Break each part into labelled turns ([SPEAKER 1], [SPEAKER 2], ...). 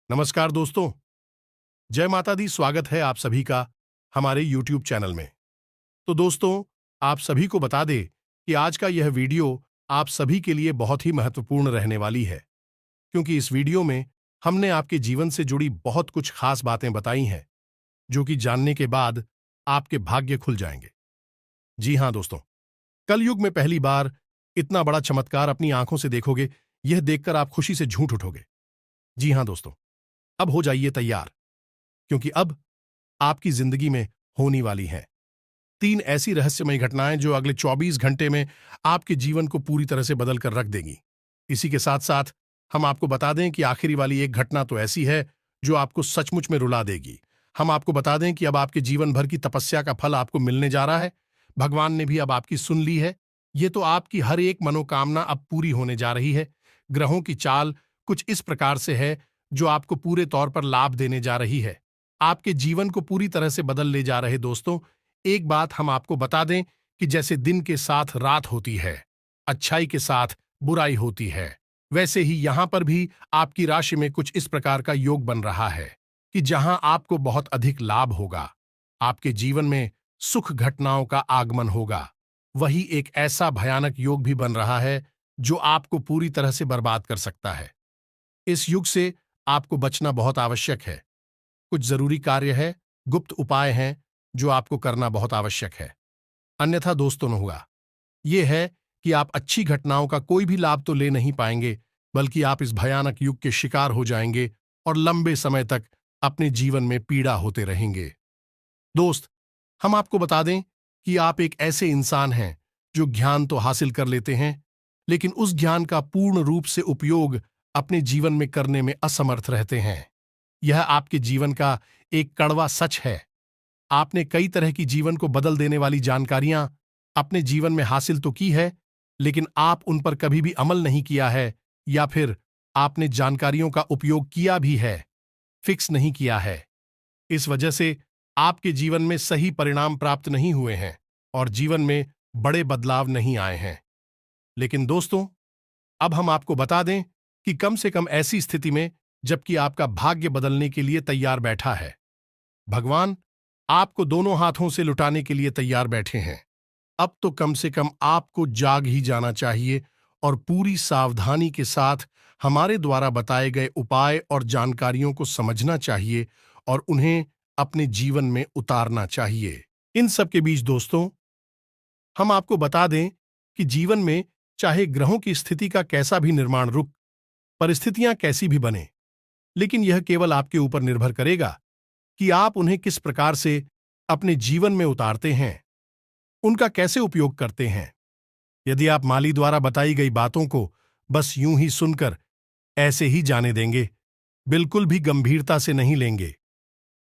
[SPEAKER 1] नमस्कार दोस्तों। जय माता दी। स्वागत है आप सभी का हमारे YouTube चैनल में। तो दोस्तों, आप सभी को बता दें कि आज का यह वीडियो आप सभी के लिए बहुत ही महत्वपूर्ण रहने वाली है, क्योंकि इस वीडियो में हमने आपके जीवन से जुड़ी बहुत कुछ खास बातें बताई हैं, जो कि जानने के बाद आपके भाग्य खुल जाएंगे। जी हां दोस्तों, कलयुग में पहली बार इतना बड़ा चमत्कार अपनी आंखों से देखोगे, यह देखकर आप खुशी से झूठ उठोगे। जी हां दोस्तों, अब हो जाइए तैयार, क्योंकि अब आपकी जिंदगी में होने वाली हैं 3 ऐसी रहस्यमयी घटनाएं जो अगले 24 घंटे में आपके जीवन को पूरी तरह से बदल कर रख देंगी। इसी के साथ साथ हम आपको बता दें कि आखिरी वाली एक घटना तो ऐसी है जो आपको सचमुच में रुला देगी। हम आपको बता दें कि अब आपके जीवन भर की तपस्या का फल आपको मिलने जा रहा है। भगवान ने भी अब आपकी सुन ली है। ये तो आपकी हर एक मनोकामना अब पूरी होने जा रही है। ग्रहों की चाल कुछ इस प्रकार से है जो आपको पूरे तौर पर लाभ देने जा रही है, आपके जीवन को पूरी तरह से बदल ले जा रहे। दोस्तों, एक बात हम आपको बता दें कि जैसे दिन के साथ रात होती है, अच्छाई के साथ बुराई होती है, वैसे ही यहां पर भी आपकी राशि में कुछ इस प्रकार का योग बन रहा है कि जहां आपको बहुत अधिक लाभ होगा। आपके जीवन में सुख घटनाओं का आगमन होगा। वही एक ऐसा भयानक योग भी बन रहा है जो आपको पूरी तरह से बर्बाद कर सकता है। इस युग से आपको बचना बहुत आवश्यक है। कुछ जरूरी कार्य है, गुप्त उपाय हैं जो आपको करना बहुत आवश्यक है, अन्यथा दोस्तों न होगा। यह है कि आप अच्छी घटनाओं का कोई भी लाभ तो ले नहीं पाएंगे, बल्कि आप इस भयानक युग के शिकार हो जाएंगे और लंबे समय तक अपने जीवन में पीड़ा होते रहेंगे। दोस्त, हम आपको बता दें कि आप एक ऐसे इंसान हैं जो ज्ञान तो हासिल कर लेते हैं, लेकिन उस ज्ञान का पूर्ण रूप से उपयोग अपने जीवन में करने में असमर्थ रहते हैं। यह आपके जीवन का एक कड़वा सच है। आपने कई तरह की जीवन को बदल देने वाली जानकारियां अपने जीवन में हासिल तो की है, लेकिन आप उन पर कभी भी अमल नहीं किया है, या फिर आपने जानकारियों का उपयोग किया भी है, फिक्स नहीं किया है। इस वजह से आपके जीवन में सही परिणाम प्राप्त नहीं हुए हैं और जीवन में बड़े बदलाव नहीं आए हैं। लेकिन दोस्तों, अब हम आपको बता दें कि कम से कम ऐसी स्थिति में जबकि आपका भाग्य बदलने के लिए तैयार बैठा है, भगवान आपको दोनों हाथों से लुटाने के लिए तैयार बैठे हैं। अब तो कम से कम आपको जाग ही जाना चाहिए और पूरी सावधानी के साथ हमारे द्वारा बताए गए उपाय और जानकारियों को समझना चाहिए और उन्हें अपने जीवन में उतारना चाहिए। इन सब के बीच दोस्तों, हम आपको बता दें कि जीवन में चाहे ग्रहों की स्थिति का कैसा भी निर्माण रुक, परिस्थितियां कैसी भी बने, लेकिन यह केवल आपके ऊपर निर्भर करेगा कि आप उन्हें किस प्रकार से अपने जीवन में उतारते हैं, उनका कैसे उपयोग करते हैं। यदि आप माली द्वारा बताई गई बातों को बस यूं ही सुनकर ऐसे ही जाने देंगे, बिल्कुल भी गंभीरता से नहीं लेंगे,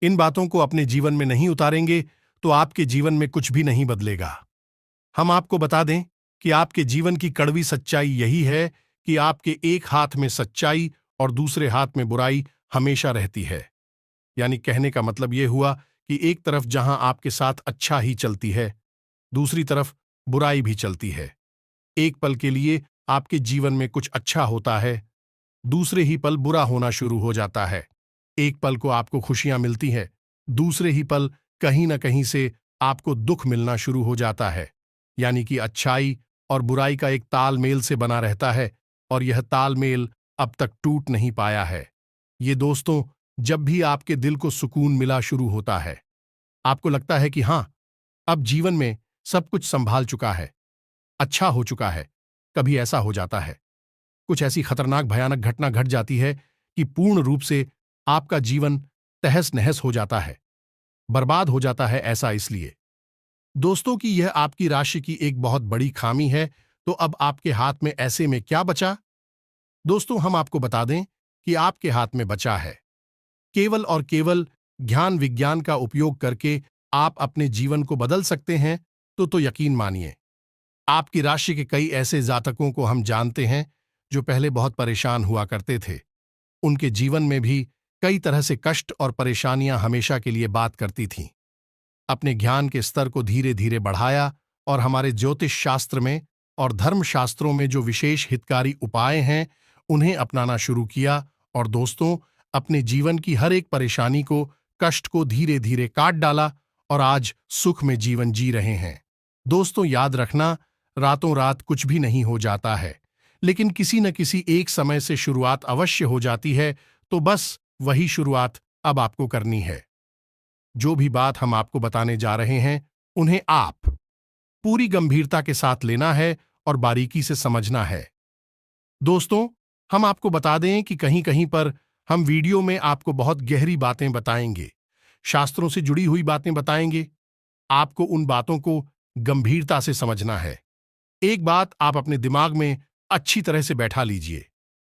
[SPEAKER 1] इन बातों को अपने जीवन में नहीं उतारेंगे, तो आपके जीवन में कुछ भी नहीं बदलेगा। हम आपको बता दें कि आपके जीवन की कड़वी सच्चाई यही है कि आपके एक हाथ में सच्चाई और दूसरे हाथ में बुराई हमेशा रहती है। यानी कहने का मतलब यह हुआ कि एक तरफ जहां आपके साथ अच्छा ही चलती है, दूसरी तरफ बुराई भी चलती है। एक पल के लिए आपके जीवन में कुछ अच्छा होता है, दूसरे ही पल बुरा होना शुरू हो जाता है। एक पल को आपको खुशियां मिलती हैं, दूसरे ही पल कहीं ना कहीं से आपको दुख मिलना शुरू हो जाता है। यानी कि अच्छाई और बुराई का एक तालमेल से बना रहता है, और यह तालमेल अब तक टूट नहीं पाया है। ये दोस्तों, जब भी आपके दिल को सुकून मिला शुरू होता है, आपको लगता है कि हां, अब जीवन में सब कुछ संभाल चुका है, अच्छा हो चुका है, कभी ऐसा हो जाता है, कुछ ऐसी खतरनाक भयानक घटना घट जाती है कि पूर्ण रूप से आपका जीवन तहस नहस हो जाता है, बर्बाद हो जाता है। ऐसा इसलिए दोस्तों कि यह आपकी राशि की एक बहुत बड़ी खामी है। तो अब आपके हाथ में ऐसे में क्या बचा? दोस्तों, हम आपको बता दें कि आपके हाथ में बचा है केवल और केवल ज्ञान विज्ञान का उपयोग करके आप अपने जीवन को बदल सकते हैं। तो यकीन मानिए, आपकी राशि के कई ऐसे जातकों को हम जानते हैं जो पहले बहुत परेशान हुआ करते थे। उनके जीवन में भी कई तरह से कष्ट और परेशानियां हमेशा के लिए बात करती थीं। अपने ज्ञान के स्तर को धीरे धीरे बढ़ाया और हमारे ज्योतिष शास्त्र में और धर्म शास्त्रों में जो विशेष हितकारी उपाय हैं, उन्हें अपनाना शुरू किया। और दोस्तों, अपने जीवन की हर एक परेशानी को, कष्ट को धीरे धीरे काट डाला और आज सुख में जीवन जी रहे हैं। दोस्तों, याद रखना, रातों रात कुछ भी नहीं हो जाता है, लेकिन किसी न किसी एक समय से शुरुआत अवश्य हो जाती है। तो बस वही शुरुआत अब आपको करनी है। जो भी बात हम आपको बताने जा रहे हैं, उन्हें आप पूरी गंभीरता के साथ लेना है और बारीकी से समझना है। दोस्तों, हम आपको बता दें कि कहीं कहीं पर हम वीडियो में आपको बहुत गहरी बातें बताएंगे, शास्त्रों से जुड़ी हुई बातें बताएंगे। आपको उन बातों को गंभीरता से समझना है। एक बात आप अपने दिमाग में अच्छी तरह से बैठा लीजिए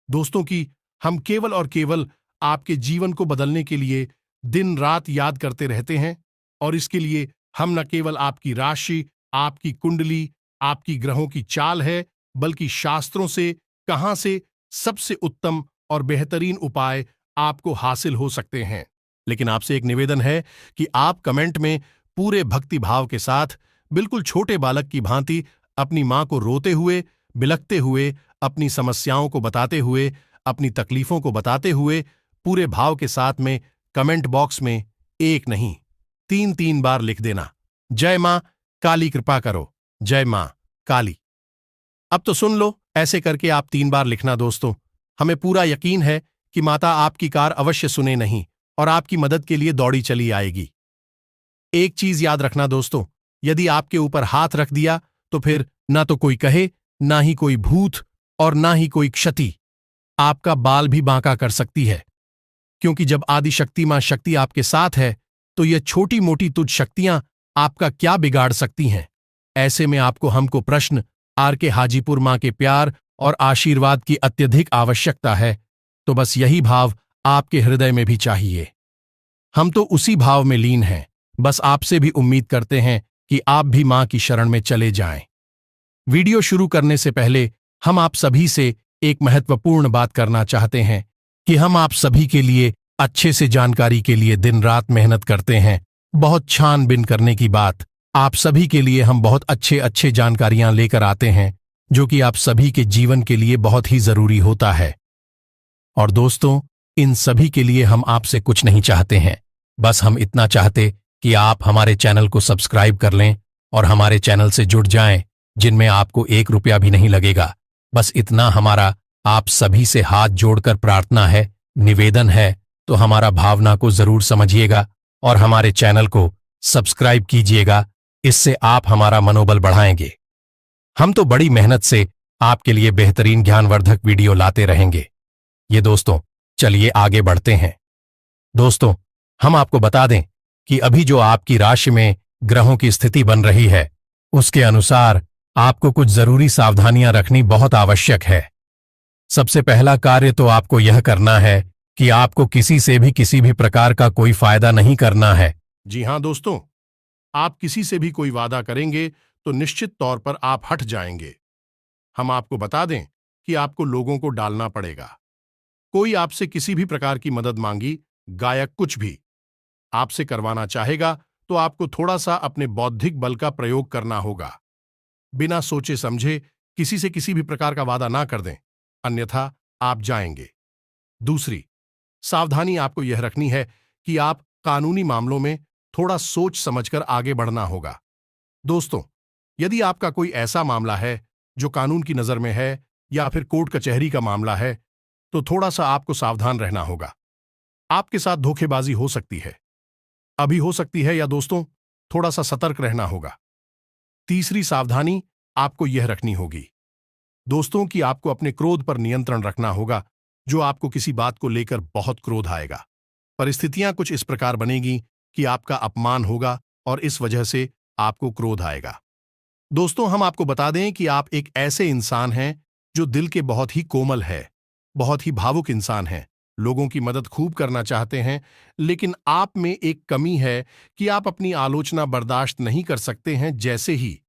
[SPEAKER 1] दोस्तों, कि हम केवल और केवल आपके जीवन को बदलने के लिए दिन रात याद करते रहते हैं। और इसके लिए हम न केवल आपकी राशि, आपकी कुंडली, आपकी ग्रहों की चाल है, बल्कि शास्त्रों से कहां से सबसे उत्तम और बेहतरीन उपाय आपको हासिल हो सकते हैं। लेकिन आपसे एक निवेदन है कि आप कमेंट में पूरे भक्ति भाव के साथ, बिल्कुल छोटे बालक की भांति, अपनी मां को रोते हुए, बिलखते हुए, अपनी समस्याओं को बताते हुए, अपनी तकलीफों को बताते हुए, पूरे भाव के साथ में कमेंट बॉक्स में एक नहीं, तीन तीन बार लिख देना, जय मां काली कृपा करो, जय मां काली। अब तो सुन लो, ऐसे करके आप 3 बार लिखना दोस्तों। हमें पूरा यकीन है कि माता आपकी कार अवश्य सुने नहीं और आपकी मदद के लिए दौड़ी चली आएगी। एक चीज याद रखना दोस्तों, यदि आपके ऊपर हाथ रख दिया तो फिर ना तो कोई कहे, ना ही कोई भूत और ना ही कोई क्षति आपका बाल भी बांका कर सकती है। क्योंकि जब आदिशक्ति मां शक्ति आपके साथ है, तो ये छोटी मोटी तुच्छ शक्तियां आपका क्या बिगाड़ सकती हैं। ऐसे में आपको हमको प्रश्न आर के हाजीपुर मां के प्यार और आशीर्वाद की अत्यधिक आवश्यकता है। तो बस यही भाव आपके हृदय में भी चाहिए। हम तो उसी भाव में लीन हैं। बस आपसे भी उम्मीद करते हैं कि आप भी मां की शरण में चले जाएं। वीडियो शुरू करने से पहले हम आप सभी से एक महत्वपूर्ण बात करना चाहते हैं कि हम आप सभी के लिए अच्छे से जानकारी के लिए दिन रात मेहनत करते हैं। बहुत छानबीन करने की बात, आप सभी के लिए हम बहुत अच्छे अच्छे जानकारियां लेकर आते हैं, जो कि आप सभी के जीवन के लिए बहुत ही जरूरी होता है। और दोस्तों, इन सभी के लिए हम आपसे कुछ नहीं चाहते हैं, बस हम इतना चाहते कि आप हमारे चैनल को सब्सक्राइब कर लें और हमारे चैनल से जुड़ जाएं, जिनमें आपको 1 रुपया भी नहीं लगेगा। बस इतना हमारा आप सभी से हाथ जोड़कर प्रार्थना है, निवेदन है। तो हमारा भावना को जरूर समझिएगा और हमारे चैनल को सब्सक्राइब कीजिएगा। इससे आप हमारा मनोबल बढ़ाएंगे। हम तो बड़ी मेहनत से आपके लिए बेहतरीन ज्ञानवर्धक वीडियो लाते रहेंगे। ये दोस्तों, चलिए आगे बढ़ते हैं। दोस्तों, हम आपको बता दें कि अभी जो आपकी राशि में ग्रहों की स्थिति बन रही है, उसके अनुसार आपको कुछ जरूरी सावधानियां रखनी बहुत आवश्यक है। सबसे पहला कार्य तो आपको यह करना है कि आपको किसी से भी किसी भी प्रकार का कोई फायदा नहीं करना है। जी हां दोस्तों, आप किसी से भी कोई वादा करेंगे तो निश्चित तौर पर आप हट जाएंगे। हम आपको बता दें कि आपको लोगों को डालना पड़ेगा। कोई आपसे किसी भी प्रकार की मदद मांगी, गायक कुछ भी आपसे करवाना चाहेगा, तो आपको थोड़ा सा अपने बौद्धिक बल का प्रयोग करना होगा। बिना सोचे समझे किसी से किसी भी प्रकार का वादा ना कर दें, अन्यथा आप जाएंगे। दूसरी सावधानी आपको यह रखनी है कि आप कानूनी मामलों में थोड़ा सोच समझकर आगे बढ़ना होगा। दोस्तों, यदि आपका कोई ऐसा मामला है जो कानून की नजर में है या फिर कोर्ट कचहरी का मामला है, तो थोड़ा सा आपको सावधान रहना होगा। आपके साथ धोखेबाजी हो सकती है, अभी हो सकती है, या दोस्तों थोड़ा सा सतर्क रहना होगा। तीसरी सावधानी आपको यह रखनी होगी दोस्तों कि आपको अपने क्रोध पर नियंत्रण रखना होगा। जो आपको किसी बात को लेकर बहुत क्रोध आएगा, परिस्थितियां कुछ इस प्रकार बनेगी कि आपका अपमान होगा और इस वजह से आपको क्रोध आएगा। दोस्तों, हम आपको बता दें कि आप एक ऐसे इंसान हैं जो दिल के बहुत ही कोमल है, बहुत ही भावुक इंसान हैं, लोगों की मदद खूब करना चाहते हैं, लेकिन आप में एक कमी है कि आप अपनी आलोचना बर्दाश्त नहीं कर सकते हैं। जैसे ही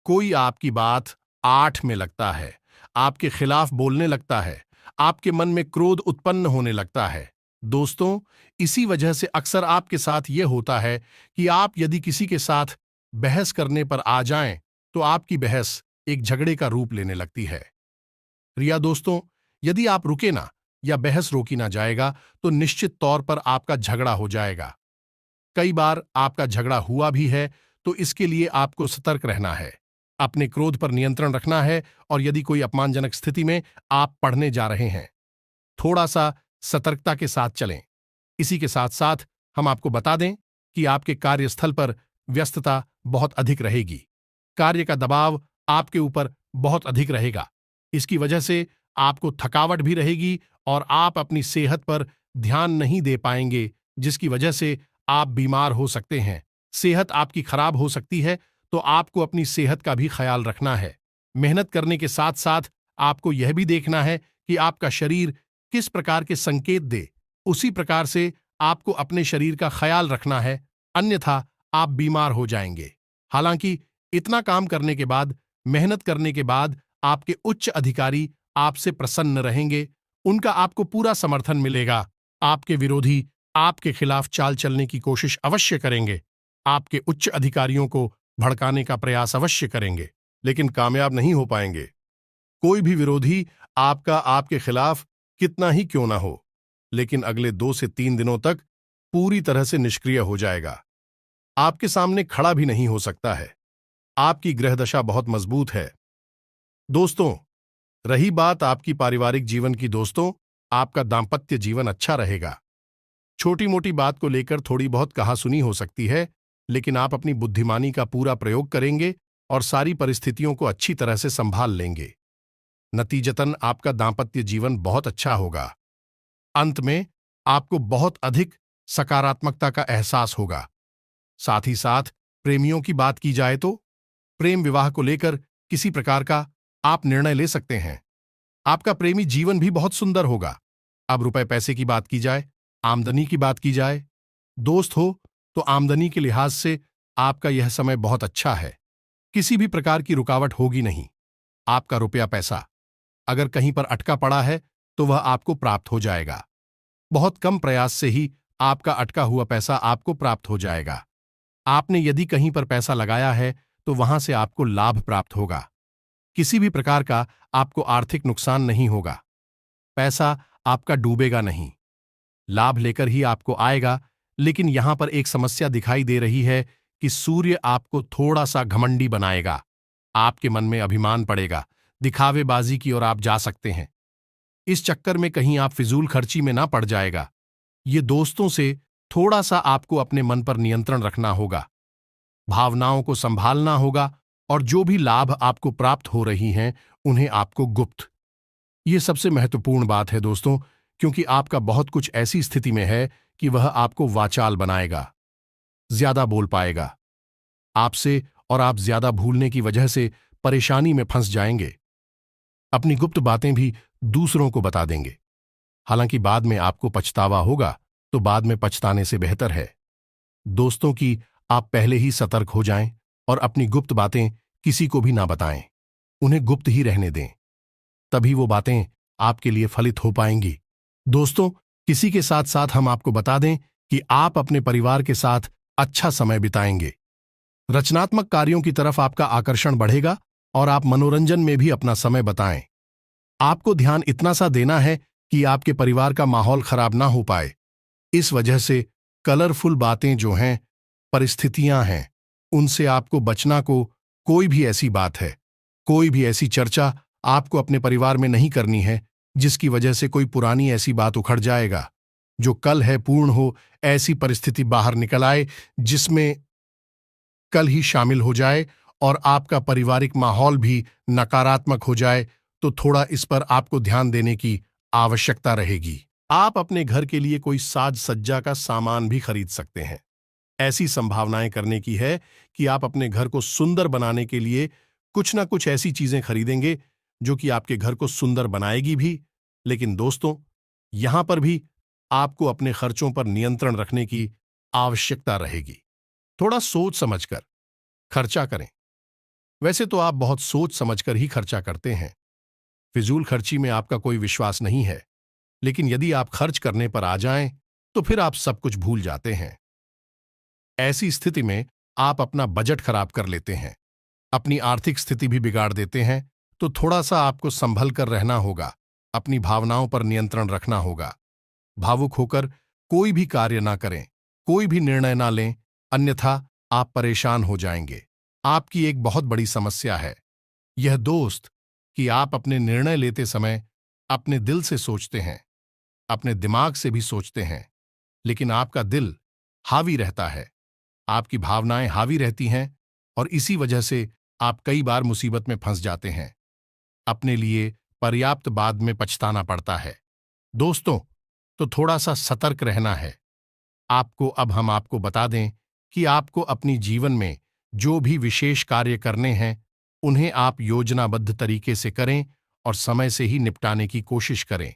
[SPEAKER 1] कोई आपकी बात आठ में लगता है, आपके खिलाफ बोलने लगता है, आपके मन में क्रोध उत्पन्न होने लगता है। दोस्तों, इसी वजह से अक्सर आपके साथ यह होता है कि आप यदि किसी के साथ बहस करने पर आ जाएं, तो आपकी बहस एक झगड़े का रूप लेने लगती है। रिया दोस्तों, यदि आप रुके ना, या बहस रोकी ना जाएगा तो निश्चित तौर पर आपका झगड़ा हो जाएगा। कई बार आपका झगड़ा हुआ भी है, तो इसके लिए आपको सतर्क रहना है, अपने क्रोध पर नियंत्रण रखना है, और यदि कोई अपमानजनक स्थिति में आप पड़ने जा रहे हैं, थोड़ा सा सतर्कता के साथ चलें। इसी के साथ साथ हम आपको बता दें कि आपके कार्यस्थल पर व्यस्तता बहुत अधिक रहेगी। कार्य का दबाव आपके ऊपर बहुत अधिक रहेगा। इसकी वजह से आपको थकावट भी रहेगी और आप अपनी सेहत पर ध्यान नहीं दे पाएंगे, जिसकी वजह से आप बीमार हो सकते हैं। सेहत आपकी खराब हो सकती है, तो आपको अपनी सेहत का भी ख्याल रखना है। मेहनत करने के साथ साथ आपको यह भी देखना है कि आपका शरीर किस प्रकार के संकेत दे, उसी प्रकार से आपको अपने शरीर का ख्याल रखना है, अन्यथा आप बीमार हो जाएंगे। हालांकि इतना काम करने के बाद, मेहनत करने के बाद आपके उच्च अधिकारी आपसे प्रसन्न रहेंगे, उनका आपको पूरा समर्थन मिलेगा। आपके विरोधी आपके खिलाफ चाल चलने की कोशिश अवश्य करेंगे, आपके उच्च अधिकारियों को भड़काने का प्रयास अवश्य करेंगे, लेकिन कामयाब नहीं हो पाएंगे। कोई भी विरोधी आपका आपके खिलाफ कितना ही क्यों ना हो, लेकिन अगले 2 से 3 दिनों तक पूरी तरह से निष्क्रिय हो जाएगा। आपके सामने खड़ा भी नहीं हो सकता है। आपकी ग्रहदशा बहुत मजबूत है। दोस्तों, रही बात आपकी पारिवारिक जीवन की, दोस्तों, आपका दांपत्य जीवन अच्छा रहेगा। छोटी मोटी बात को लेकर थोड़ी बहुत कहासुनी हो सकती है, लेकिन आप अपनी बुद्धिमानी का पूरा प्रयोग करेंगे और सारी परिस्थितियों को अच्छी तरह से संभाल लेंगे। नतीजतन आपका दांपत्य जीवन बहुत अच्छा होगा। अंत में आपको बहुत अधिक सकारात्मकता का एहसास होगा। साथ ही साथ प्रेमियों की बात की जाए तो प्रेम विवाह को लेकर किसी प्रकार का आप निर्णय ले सकते हैं। आपका प्रेमी जीवन भी बहुत सुंदर होगा। अब रुपए पैसे की बात की जाए, आमदनी की बात की जाए, दोस्त हो तो आमदनी के लिहाज से आपका यह समय बहुत अच्छा है। किसी भी प्रकार की रुकावट होगी नहीं। आपका रुपया पैसा अगर कहीं पर अटका पड़ा है तो वह आपको प्राप्त हो जाएगा। बहुत कम प्रयास से ही आपका अटका हुआ पैसा आपको प्राप्त हो जाएगा। आपने यदि कहीं पर पैसा लगाया है तो वहां से आपको लाभ प्राप्त होगा। किसी भी प्रकार का आपको आर्थिक नुकसान नहीं होगा। पैसा आपका डूबेगा नहीं, लाभ लेकर ही आपको आएगा। लेकिन यहां पर एक समस्या दिखाई दे रही है कि सूर्य आपको थोड़ा सा घमंडी बनाएगा। आपके मन में अभिमान पड़ेगा, दिखावेबाजी की ओर आप जा सकते हैं। इस चक्कर में कहीं आप फिजूल खर्ची में ना पड़ जाएगा। ये दोस्तों से थोड़ा सा आपको अपने मन पर नियंत्रण रखना होगा, भावनाओं को संभालना होगा, और जो भी लाभ आपको प्राप्त हो रही हैं उन्हें आपको गुप्त। ये सबसे महत्वपूर्ण बात है दोस्तों, क्योंकि आपका बहुत कुछ ऐसी स्थिति में है कि वह आपको वाचाल बनाएगा, ज्यादा बोल पाएगा आपसे, और आप ज्यादा भूलने की वजह से परेशानी में फंस जाएंगे। अपनी गुप्त बातें भी दूसरों को बता देंगे। हालांकि बाद में आपको पछतावा होगा, तो बाद में पछताने से बेहतर है दोस्तों कि आप पहले ही सतर्क हो जाएं और अपनी गुप्त बातें किसी को भी ना बताएं। उन्हें गुप्त ही रहने दें, तभी वो बातें आपके लिए फलित हो पाएंगी। दोस्तों, किसी के साथ साथ हम आपको बता दें कि आप अपने परिवार के साथ अच्छा समय बिताएंगे। रचनात्मक कार्यों की तरफ आपका आकर्षण बढ़ेगा और आप मनोरंजन में भी अपना समय बताएं। आपको ध्यान इतना सा देना है कि आपके परिवार का माहौल खराब ना हो पाए। इस वजह से कलरफुल बातें जो हैं, परिस्थितियां हैं, उनसे आपको बचना को कोई भी ऐसी बात है, कोई भी ऐसी चर्चा आपको अपने परिवार में नहीं करनी है जिसकी वजह से कोई पुरानी ऐसी बात उखड़ जाएगा। जो कल है पूर्ण हो, ऐसी परिस्थिति बाहर निकल आए जिसमें कल ही शामिल हो जाए और आपका पारिवारिक माहौल भी नकारात्मक हो जाए, तो थोड़ा इस पर आपको ध्यान देने की आवश्यकता रहेगी। आप अपने घर के लिए कोई साज सज्जा का सामान भी खरीद सकते हैं। ऐसी संभावनाएं करने की है कि आप अपने घर को सुंदर बनाने के लिए कुछ ना कुछ ऐसी चीजें खरीदेंगे जो कि आपके घर को सुंदर बनाएगी भी। लेकिन दोस्तों, यहां पर भी आपको अपने खर्चों पर नियंत्रण रखने की आवश्यकता रहेगी। थोड़ा सोच समझकर खर्चा करें। वैसे तो आप बहुत सोच समझकर ही खर्चा करते हैं। फिजूल खर्ची में आपका कोई विश्वास नहीं है, लेकिन यदि आप खर्च करने पर आ जाएं तो फिर आप सब कुछ भूल जाते हैं। ऐसी स्थिति में आप अपना बजट खराब कर लेते हैं, अपनी आर्थिक स्थिति भी बिगाड़ देते हैं। तो थोड़ा सा आपको संभल कर रहना होगा। अपनी भावनाओं पर नियंत्रण रखना होगा। भावुक होकर कोई भी कार्य ना करें, कोई भी निर्णय ना लें, अन्यथा आप परेशान हो जाएंगे। आपकी एक बहुत बड़ी समस्या है यह दोस्त कि आप अपने निर्णय लेते समय अपने दिल से सोचते हैं, अपने दिमाग से भी सोचते हैं, लेकिन आपका दिल हावी रहता है, आपकी भावनाएं हावी रहती हैं और इसी वजह से आप कई बार मुसीबत में फंस जाते हैं। अपने लिए पर्याप्त बाद में पछताना पड़ता है। दोस्तों, तो थोड़ा सा सतर्क रहना है। हम आपको बता दें कि आपको अपनी जीवन में जो भी विशेष कार्य करने हैं, उन्हें आप योजनाबद्ध तरीके से करें और समय से ही निपटाने की कोशिश करें।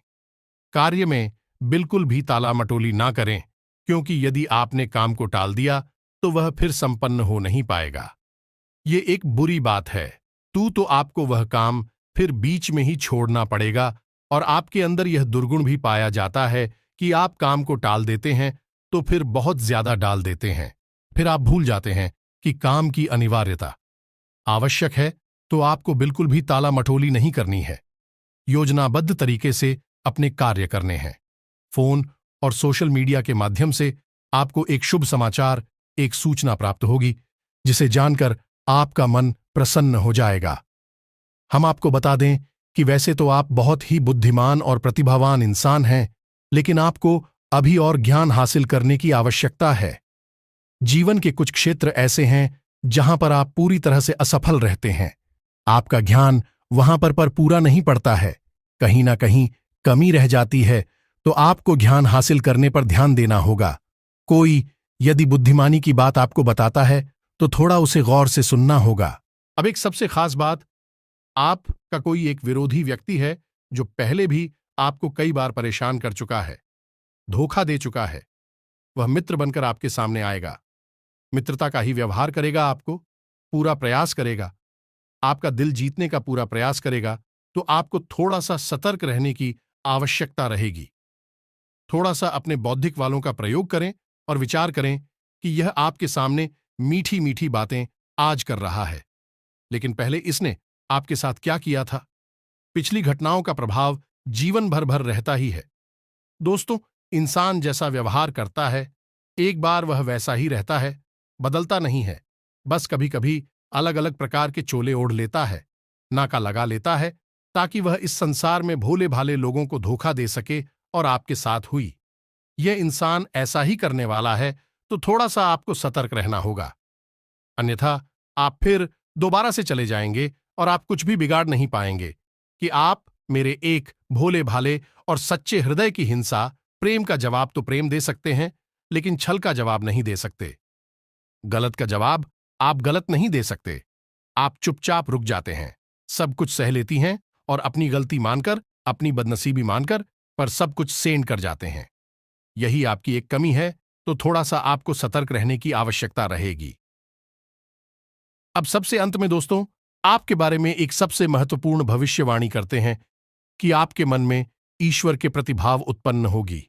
[SPEAKER 1] कार्य में बिल्कुल भी तालामटोली ना करें, क्योंकि यदि आपने काम को टाल दिया तो वह फिर संपन्न हो नहीं पाएगा। ये एक बुरी बात है। तो आपको वह काम फिर बीच में ही छोड़ना पड़ेगा और आपके अंदर यह दुर्गुण भी पाया जाता है कि आप काम को टाल देते हैं तो फिर बहुत ज्यादा डाल देते हैं। फिर आप भूल जाते हैं कि काम की अनिवार्यता आवश्यक है, तो आपको बिल्कुल भी ताला मटोली नहीं करनी है। योजनाबद्ध तरीके से अपने कार्य करने हैं। फोन और सोशल मीडिया के माध्यम से आपको एक शुभ समाचार, एक सूचना प्राप्त होगी, जिसे जानकर आपका मन प्रसन्न हो जाएगा। हम आपको बता दें कि वैसे तो आप बहुत ही बुद्धिमान और प्रतिभावान इंसान हैं, लेकिन आपको अभी और ज्ञान हासिल करने की आवश्यकता है। जीवन के कुछ क्षेत्र ऐसे हैं जहां पर आप पूरी तरह से असफल रहते हैं। आपका ज्ञान वहां पर पूरा नहीं पड़ता है, कहीं ना कहीं कमी रह जाती है, तो आपको ज्ञान हासिल करने पर ध्यान देना होगा। कोई यदि बुद्धिमानी की बात आपको बताता है तो थोड़ा उसे गौर से सुनना होगा। अब एक सबसे खास बात, आपका कोई एक विरोधी व्यक्ति है जो पहले भी आपको कई बार परेशान कर चुका है, धोखा दे चुका है। वह मित्र बनकर आपके सामने आएगा, मित्रता का ही व्यवहार करेगा, आपको पूरा प्रयास करेगा, आपका दिल जीतने का पूरा प्रयास करेगा। तो आपको थोड़ा सा सतर्क रहने की आवश्यकता रहेगी। थोड़ा सा अपने बौद्धिक वालों का प्रयोग करें और विचार करें कि यह आपके सामने मीठी मीठी बातें आज कर रहा है, लेकिन पहले इसने आपके साथ क्या किया था। पिछली घटनाओं का प्रभाव जीवन भर रहता ही है। दोस्तों, इंसान जैसा व्यवहार करता है, एक बार वह वैसा ही रहता है, बदलता नहीं है। बस कभी कभी अलग अलग प्रकार के चोले ओढ़ लेता है, नाका लगा लेता है, ताकि वह इस संसार में भोले भाले लोगों को धोखा दे सके, और आपके साथ हुई। यह इंसान ऐसा ही करने वाला है, तो थोड़ा सा आपको सतर्क रहना होगा, अन्यथा आप फिर दोबारा से चले जाएंगे और आप कुछ भी बिगाड़ नहीं पाएंगे कि आप मेरे एक भोले भाले और सच्चे हृदय की हिंसा, प्रेम का जवाब तो प्रेम दे सकते हैं, लेकिन छल का जवाब नहीं दे सकते। गलत का जवाब आप गलत नहीं दे सकते। आप चुपचाप रुक जाते हैं, सब कुछ सह लेती हैं और अपनी गलती मानकर, अपनी बदनसीबी मानकर, पर सब कुछ सेंड कर जाते हैं। यही आपकी एक कमी है, तो थोड़ा सा आपको सतर्क रहने की आवश्यकता रहेगी। अब सबसे अंत में दोस्तों, आपके बारे में एक सबसे महत्वपूर्ण भविष्यवाणी करते हैं कि आपके मन में ईश्वर के प्रति भाव उत्पन्न होगी।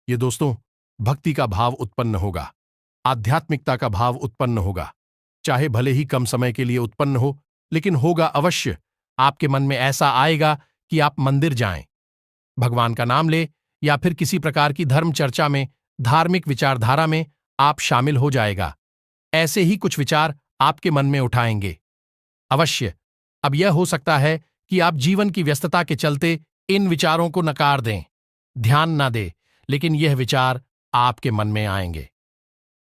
[SPEAKER 1] ये दोस्तों, भक्ति का भाव उत्पन्न होगा, आध्यात्मिकता का भाव उत्पन्न होगा। चाहे भले ही कम समय के लिए उत्पन्न हो, लेकिन होगा अवश्य। आपके मन में ऐसा आएगा कि आप मंदिर जाएं, भगवान का नाम ले, या फिर किसी प्रकार की धर्म चर्चा में, धार्मिक विचारधारा में आप शामिल हो जाएगा। ऐसे ही कुछ विचार आपके मन में उठाएंगे अवश्य। अब यह हो सकता है कि आप जीवन की व्यस्तता के चलते इन विचारों को नकार दें, ध्यान ना दें, लेकिन यह विचार आपके मन में आएंगे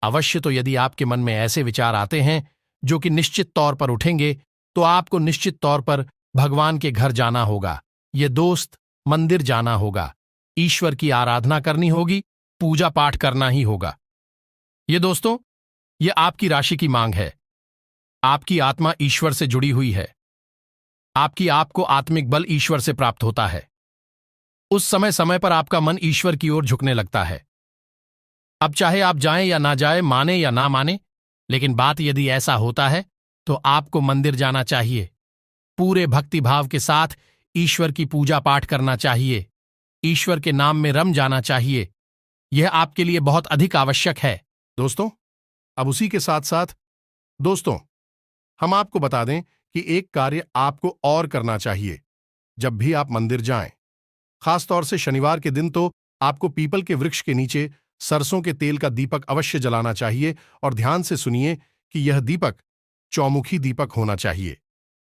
[SPEAKER 1] अवश्य। तो यदि आपके मन में ऐसे विचार आते हैं जो कि निश्चित तौर पर उठेंगे, तो आपको निश्चित तौर पर भगवान के घर जाना होगा। ये दोस्त, मंदिर जाना होगा, ईश्वर की आराधना करनी होगी, पूजा पाठ करना ही होगा। ये दोस्तों, ये आपकी राशि की मांग है। आपकी आत्मा ईश्वर से जुड़ी हुई है। आपको आत्मिक बल ईश्वर से प्राप्त होता है। उस समय समय पर आपका मन ईश्वर की ओर झुकने लगता है। अब चाहे आप जाएं या ना जाएं, माने या ना माने, लेकिन बात यदि ऐसा होता है तो आपको मंदिर जाना चाहिए। पूरे भक्ति भाव के साथ ईश्वर की पूजा पाठ करना चाहिए, ईश्वर के नाम में रम जाना चाहिए। यह आपके लिए बहुत अधिक आवश्यक है दोस्तों। अब उसी के साथ साथ दोस्तों, हम आपको बता दें कि एक कार्य आपको और करना चाहिए जब भी आप मंदिर जाएं। खास तौर से शनिवार के दिन तो आपको पीपल के वृक्ष के नीचे सरसों के तेल का दीपक अवश्य जलाना चाहिए और ध्यान से सुनिए कि यह दीपक चौमुखी दीपक होना चाहिए।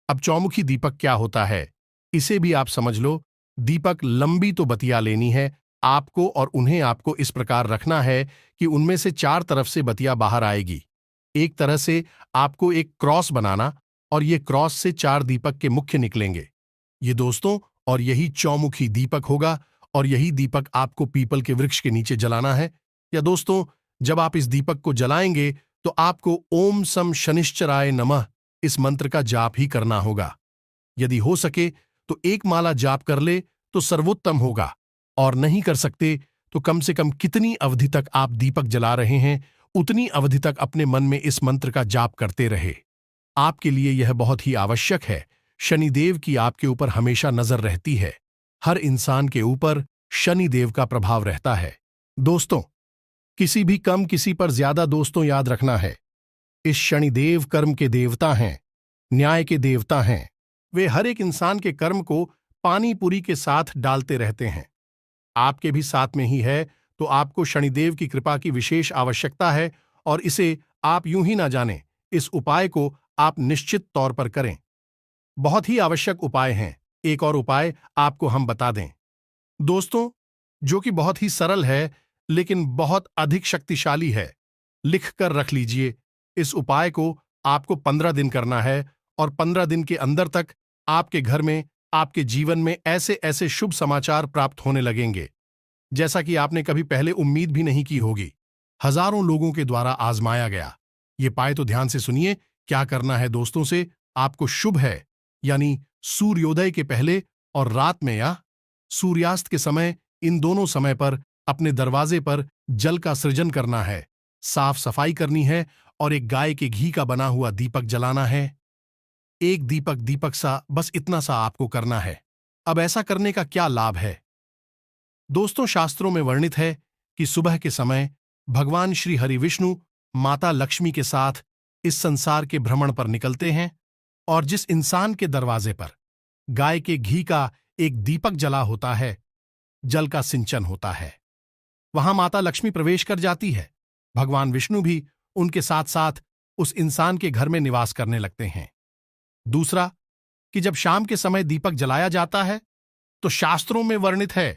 [SPEAKER 1] अब चौमुखी दीपक क्या होता है, इसे भी आप समझ लो। दीपक लंबी तो बतिया लेनी है आपको और उन्हें आपको इस प्रकार रखना है कि उनमें से चार तरफ से बतिया बाहर आएगी। एक तरह से आपको एक क्रॉस बनाना और ये क्रॉस से चार दीपक के मुख्य निकलेंगे। ये दोस्तों और यही चौमुखी दीपक होगा और यही दीपक आपको पीपल के वृक्ष के नीचे जलाना है। या दोस्तों, जब आप इस दीपक को जलाएंगे तो आपको ओम सम शनिश्चराय नमः इस मंत्र का जाप ही करना होगा। यदि हो सके तो एक माला जाप कर ले तो सर्वोत्तम होगा, और नहीं कर सकते तो कम से कम कितनी अवधि तक आप दीपक जला रहे हैं उतनी अवधि तक अपने मन में इस मंत्र का जाप करते रहे। आपके लिए यह बहुत ही आवश्यक है। शनिदेव की आपके ऊपर हमेशा नजर रहती है। हर इंसान के ऊपर शनिदेव का प्रभाव रहता है। दोस्तों, किसी भी कम किसी पर ज्यादा दोस्तों याद रखना है। इस शनिदेव कर्म के देवता हैं, न्याय के देवता हैं। वे हर एक इंसान के कर्म को पानी पूरी के साथ डालते रहते हैं। आपके भी साथ में ही है, तो आपको शनिदेव की कृपा की विशेष आवश्यकता है और इसे आप यूं ही ना जानें। इस उपाय को आप निश्चित तौर पर करें। बहुत ही आवश्यक उपाय हैं। एक और उपाय आपको हम बता दें दोस्तों, जो कि बहुत ही सरल है लेकिन बहुत अधिक शक्तिशाली है। लिख कर रख लीजिए। इस उपाय को आपको 15 दिन करना है और 15 दिन के अंदर तक आपके घर में, आपके जीवन में ऐसे ऐसे शुभ समाचार प्राप्त होने लगेंगे जैसा कि आपने कभी पहले उम्मीद भी नहीं की होगी। हजारों लोगों के द्वारा आजमाया गया ये पाए तो ध्यान से सुनिए। क्या करना है दोस्तों से, आपको शुभ है यानी सूर्योदय के पहले और रात में या सूर्यास्त के समय, इन दोनों समय पर अपने दरवाजे पर जल का सृजन करना है, साफ सफाई करनी है और एक गाय के घी का बना हुआ दीपक जलाना है। एक दीपक दीपक सा, बस इतना सा आपको करना है। अब ऐसा करने का क्या लाभ है दोस्तों, शास्त्रों में वर्णित है कि सुबह के समय भगवान श्री हरि विष्णु माता लक्ष्मी के साथ इस संसार के भ्रमण पर निकलते हैं और जिस इंसान के दरवाजे पर गाय के घी का एक दीपक जला होता है, जल का सिंचन होता है, वहां माता लक्ष्मी प्रवेश कर जाती है। भगवान विष्णु भी उनके साथ साथ उस इंसान के घर में निवास करने लगते हैं। दूसरा कि जब शाम के समय दीपक जलाया जाता है तो शास्त्रों में वर्णित है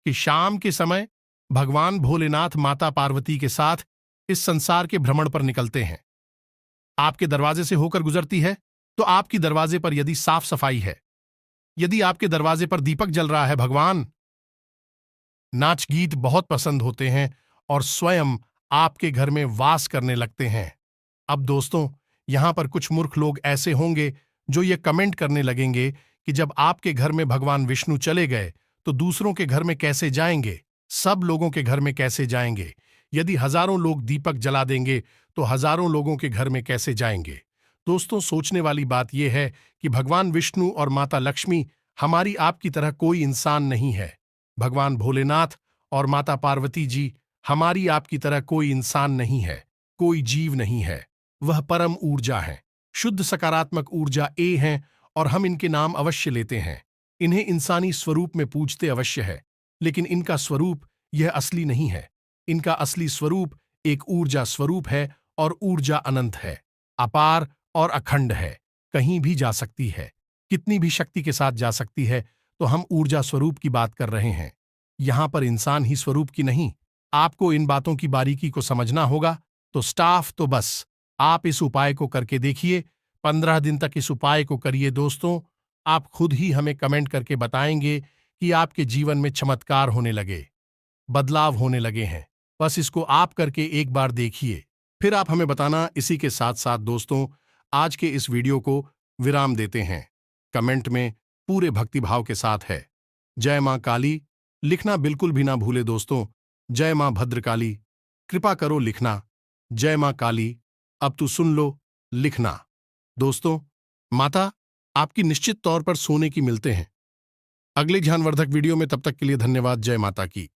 [SPEAKER 1] कि शाम के समय भगवान भोलेनाथ माता पार्वती के साथ इस संसार के भ्रमण पर निकलते हैं। आपके दरवाजे से होकर गुजरती है तो आपकी दरवाजे पर यदि साफ सफाई है, यदि आपके दरवाजे पर दीपक जल रहा है, भगवान नाच गीत बहुत पसंद होते हैं और स्वयं आपके घर में वास करने लगते हैं। अब दोस्तों, यहां पर कुछ मूर्ख लोग ऐसे होंगे जो ये कमेंट करने लगेंगे कि जब आपके घर में भगवान विष्णु चले गए तो दूसरों के घर में कैसे जाएंगे, सब लोगों के घर में कैसे जाएंगे? यदि हजारों लोग दीपक जला देंगे तो हजारों लोगों के घर में कैसे जाएंगे? दोस्तों, सोचने वाली बात यह है कि भगवान विष्णु और माता लक्ष्मी हमारी आपकी तरह कोई इंसान नहीं है। भगवान भोलेनाथ और माता पार्वती जी हमारी आपकी तरह कोई इंसान नहीं है, कोई जीव नहीं है। वह परम ऊर्जा है, शुद्ध सकारात्मक ऊर्जा ए हैं और हम इनके नाम अवश्य लेते हैं। इन्हें इंसानी स्वरूप में पूजते अवश्य है, लेकिन इनका स्वरूप यह असली नहीं है। इनका असली स्वरूप एक ऊर्जा स्वरूप है और ऊर्जा अनंत है, अपार और अखंड है, कहीं भी जा सकती है, कितनी भी शक्ति के साथ जा सकती है। तो हम ऊर्जा स्वरूप की बात कर रहे हैं, यहां पर इंसान ही स्वरूप की नहीं। आपको इन बातों की बारीकी को समझना होगा। तो स्टाफ, तो बस आप इस उपाय को करके देखिए। 15 दिन तक इस उपाय को करिए दोस्तों। आप खुद ही हमें कमेंट करके बताएंगे कि आपके जीवन में चमत्कार होने लगे, बदलाव होने लगे हैं। बस इसको आप करके एक बार देखिए, फिर आप हमें बताना। इसी के साथ साथ दोस्तों, आज के इस वीडियो को विराम देते हैं। कमेंट में पूरे भक्तिभाव के साथ है जय मां काली लिखना बिल्कुल भी ना भूले दोस्तों। जय मां भद्रकाली, कृपा करो लिखना। जय मां काली, अब तू सुन लो लिखना। दोस्तों, माता आपकी निश्चित तौर पर सोने की मिलते हैं अगले ज्ञानवर्धक वीडियो में। तब तक के लिए धन्यवाद। जय माता की।